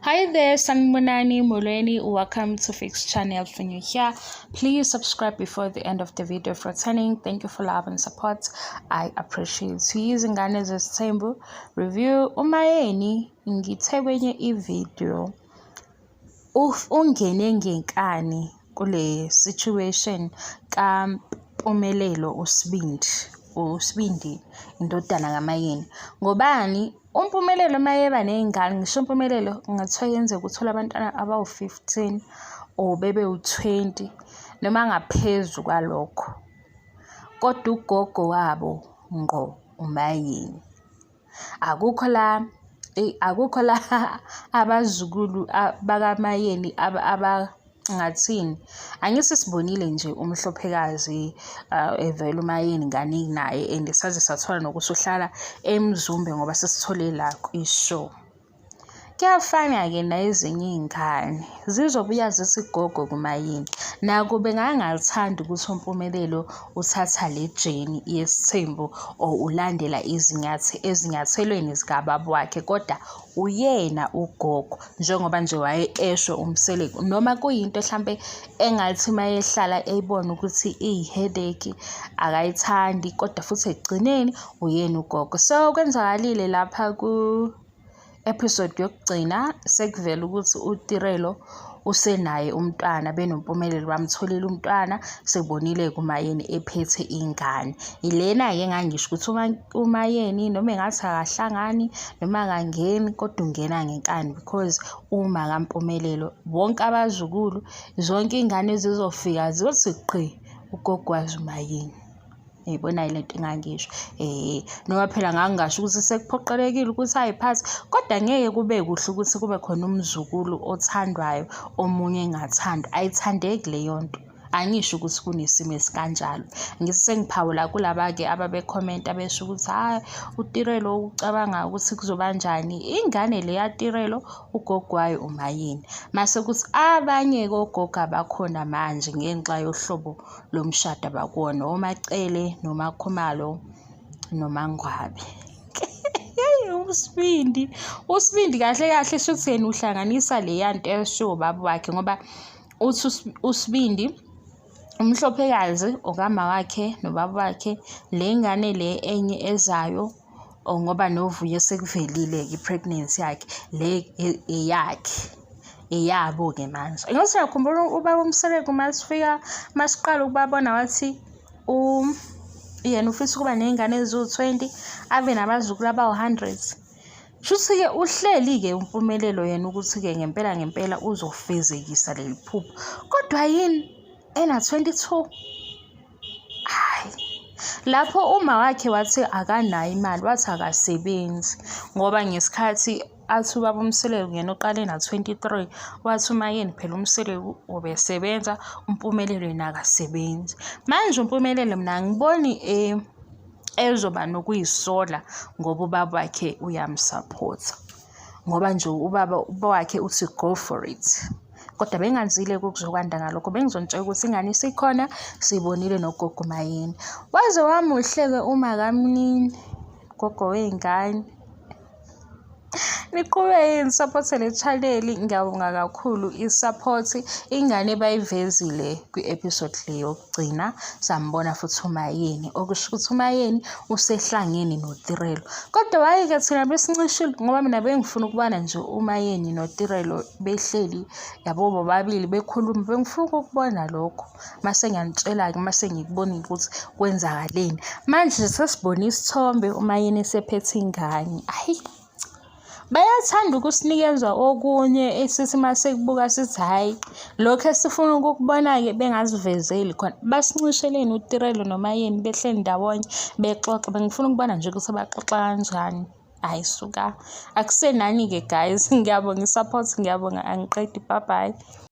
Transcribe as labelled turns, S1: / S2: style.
S1: Hi there, Mayeni. Welcome to Fix Channel. If you're new here, please subscribe before the end of the video. For returning, thank you for love and support. I appreciate it. Izingane Zesthembu review Mayeni ngithe kwenye ivideo ungene ngenkani kule situation kaMpumelelo uSibindi indodana kaMayeni. Ngobani uMpumelelo mayeba nezingane, ngisho uMpumelelo ngathiwa yenze ukuthola abantwana abawu-15 or bebe u-20 noma ngaphezulu kwalokho, kodwa ugogo wabo ngqo uMayeni. Akukho la abazukulu bakaMayeni ngathini, angithi sibonile nje umhlophekazi evela uMayeni kaningi naye, and saze sathola nokuthi uhlala eMzumbe ngoba sesithole la kwishow. Kuyafana-ke nezinye iy'ngane zizobuya zithi gogo kuMayeni. Nakube ngangalithanda ukuthi uMpumelelo uthatha le jeni yesithembu or ulandela ezinyathelweni zikababa wakhe, kodwa uyena ugogo njengoba nje esho umseleko, noma kuyinto mhlampe engathi mayehlala eyibona ukuthi iyi-headache akayithandi, kodwa futhi ekugcineni uyena ugogo. So kwenzakalile lapha episode yokugcina sekuvela ukuthi uTirelo usenaye umntwana, benoMpumelelo bamtholela umntwana, sebonile kuMayeni ephethe ingane. Ilena-ke engangisho ukuthi uMayeni noma engathi akahlangani noma akangeni, kodwa ungena ngenkani because uma kaMpumelelo bonke abazukulu, zonke iy'ngane ezizofika zizothi qhi ugogo wazi uMayeni. Ngiyibona ile nto engangisho noma phela ngangasho ukuthi sekuphoqelekile ukuthi ayiphathe, kodwa ngeke kube kuhle ukuthi kube khona umzukulu othandwayo omunye engathandwa. Ayithandeki leyo nto. Angisho ukuthi kunesimo esikanjalo. Ngithi sengiphawula kulaba-ke ababekhomenta besho ukuthi hayi uTirelo ucabanga ukuthi kuzobanjani. Ingane le yaTirelo ugogo wayo uMayeni. Mase kuthi abanye kogogo abakhona manje ngenxa yohlobo lomshado abakuwona, oMacele noMakhumalo noMangwabe. uSibindi kahle kahle shuthi yena uhlanganisa le yanto esho baba wakhe, ngoba uthi uSibindi umhlophekazi okama wakhe nobaba wakhe, le ngane le enye ezayo ngoba noVuyo sekuvelile i-pregnancy yakhe le eyakhe eyabo-ke manje. Ngathi ngiyakhumbula ubaba uMseleko masiqala ukubabona wathi yena ufisa ukuba ney'ngane eziwu-20 ave nabazukulu abawu-100. Shuthi-ke uhleli-ke uMpumelelo yena ukuthi-ke ngempela uzofezekisa leli phupho, kodwa yini ena-22. Hayi, lapho uma wakhe wathi akanayo imali, wathi akasebenzi, ngoba ngesikhathi athi ubaba uMseleko yena oqale na-23, wathi uMayeni phela uMseleko ubesebenza, uMpumelelo yena akasebenzi. Manje uMpumelelo mina angiboni ezoba nokuyisola ngoba ubaba wakhe uyamsupport, ngoba nje ubaba wakhe uthi go for it. Kodwa bengazile kuzokwanda ngalokho, bengizonitshela ukuthi ingane isikhona, siyibonile nogogo Mayeni. Waze wamuhle-ke uma kamnini gogo wey'ngane. Niqhube yini support le channel. Ngiyabonga kakhulu i-support. Ingane bayivezile kwi-episode le yokugcina, sambona futhi uMayeni, okusho ukuthi uMayeni usehlangene noTirelo, kodwa waye-ke thina besincishile ngoba mina bengifuna ukubona nje uMayeni noTirelo behleli yabo bobabili bekhuluma. Bengifuna ukubona lokho, mase ngiyanitshela-ke mase ngikubonile ukuthi kwenzakaleni. Manje sesibona isithombe uMayeni esephethe ingane. Ayi, bayathanda ukusinikeza okunye esithi mase kubuka sithi hayi lokho esifuna ukukubona-ke bengazivezeli khona. Basincisheleni uTirelo noMayeni behleli ndawonye bexoxa. Bengifuna ukubona nje ukuthi baxoxa kanjani. Hayi suka, akusenani-ke guys. Ngiyabonga i-support, ngiyabonga, angiqedi. Bye bye.